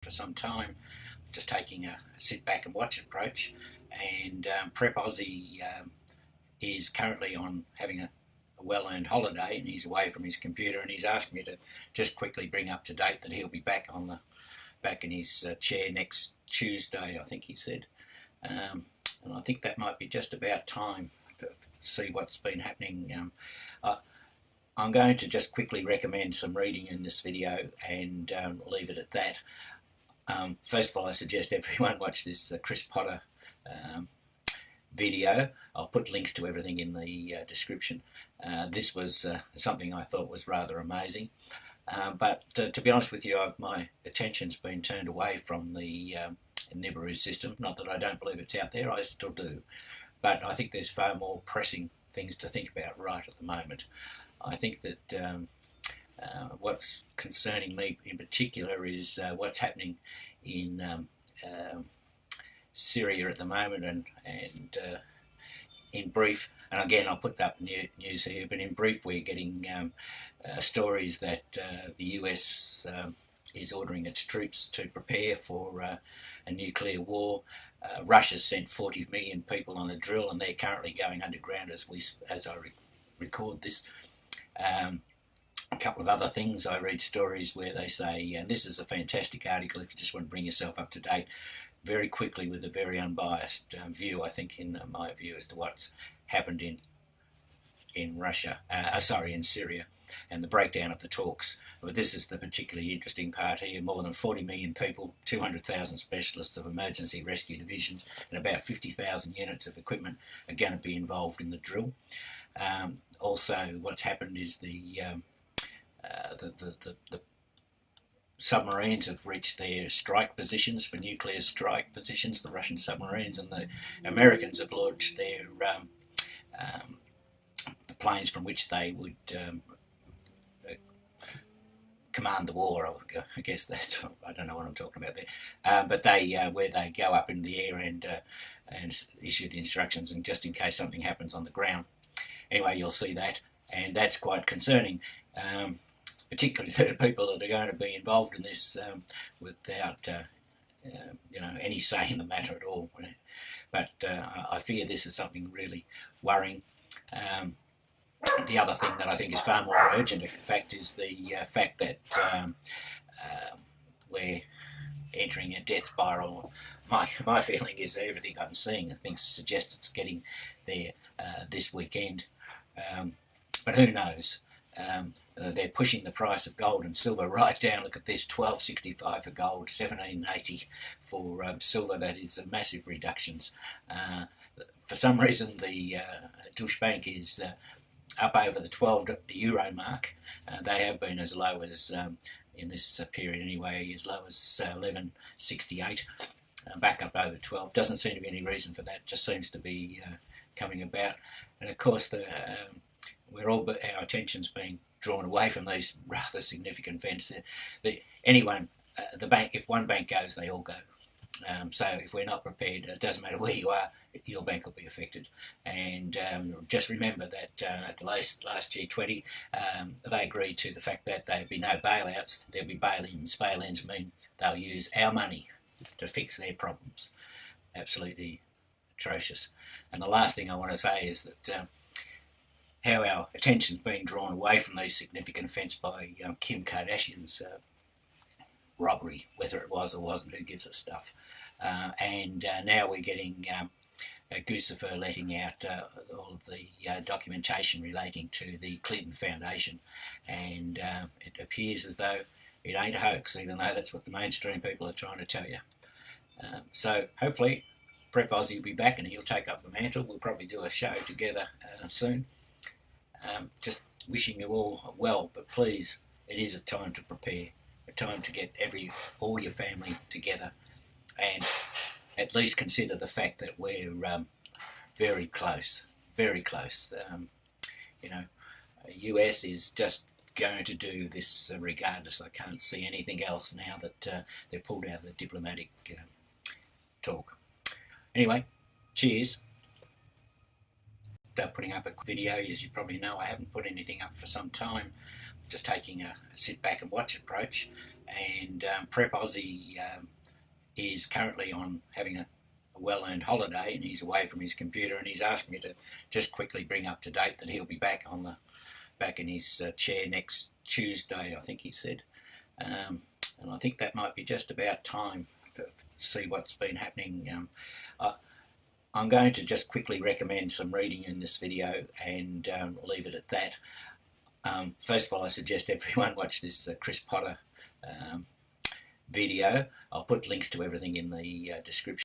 for some time, just taking a sit back and watch approach. And Prep Aussie is currently on having a well-earned holiday, and he's away from his computer, and he's asked me to just quickly bring up to date that he'll be back in his chair next Tuesday, I think he said. And I think that might be just about time to see what's been happening. I'm going to just quickly recommend some reading in this video and leave it at that. First of all, I suggest everyone watch this Chris Potter video. I'll put links to everything in the description. This was something I thought was rather amazing. But to be honest with you, my attention's been turned away from the Nibiru system. Not that I don't believe it's out there, I still do. But I think there's far more pressing things to think about right at the moment. I think that what's concerning me in particular is what's happening in Syria at the moment, and in brief, and again I'll put up news here, but in brief we're getting stories that the US is ordering its troops to prepare for a nuclear war. Russia's sent 40 million people on a drill, and they're currently going underground as I record this. A couple of other things, I read stories where they say, and this is a fantastic article if you just want to bring yourself up to date very quickly with a very unbiased view, I think, in my view, as to what's happened in Russia, in Syria, and the breakdown of the talks. But this is the particularly interesting part here. More than 40 million people, 200,000 specialists of emergency rescue divisions, and about 50,000 units of equipment are going to be involved in the drill. Also, what's happened is the submarines have reached their strike positions for nuclear strike positions, the Russian submarines, and the Americans have launched their the planes from which they would command the war. I guess that's, I don't know what I'm talking about there, but they where they go up in the air and issue the instructions, and just in case something happens on the ground. Anyway, you'll see that, and that's quite concerning. Particularly the people that are going to be involved in this without any say in the matter at all. But I fear this is something really worrying. The other thing that I think is far more urgent, in fact, is the fact that we're entering a death spiral. My feeling is that everything I'm seeing, I think, suggests it's getting there this weekend. But who knows? They're pushing the price of gold and silver right down. Look at this, $12.65 for gold, $17.80 for silver. That is massive reductions. For some reason, the Deutsche Bank is up over the €12 mark. They have been as low as, in this period anyway, as low as 11.68, back up over 12. Doesn't seem to be any reason for that, just seems to be coming about. And of course, our attention's being drawn away from these rather significant events. The bank, if one bank goes, they all go. So if we're not prepared, it doesn't matter where you are, your bank will be affected. And just remember that at the last G20, they agreed to the fact that there'd be no bailouts, there'll be bail-ins. Bail-ins mean they'll use our money to fix their problems. Absolutely atrocious. And the last thing I want to say is that how our attention's been drawn away from these significant events by Kim Kardashian's robbery, whether it was or wasn't, who gives us stuff. And now we're getting Guccifer letting out all of the documentation relating to the Clinton Foundation, and it appears as though it ain't a hoax, even though that's what the mainstream people are trying to tell you. So hopefully Prep Aussie will be back and he'll take up the mantle. We'll probably do a show together soon. Just wishing you all well, but please, it is a time to prepare, a time to get all your family together, and at least consider the fact that we're very close, very close. US is just going to do this regardless. I can't see anything else now that they've pulled out of the diplomatic talk. Anyway, cheers. Putting up a video, as you probably know, I haven't put anything up for some time. just taking a sit back and watch approach. And Prep Aussie is currently on having a well-earned holiday, and he's away from his computer, and he's asked me to just quickly bring up to date that he'll be back in his chair next Tuesday, I think he said. And I think that might be just about time to see what's been happening. I'm going to just quickly recommend some reading in this video and leave it at that. First of all, I suggest everyone watch this Chris Potter video. I'll put links to everything in the description.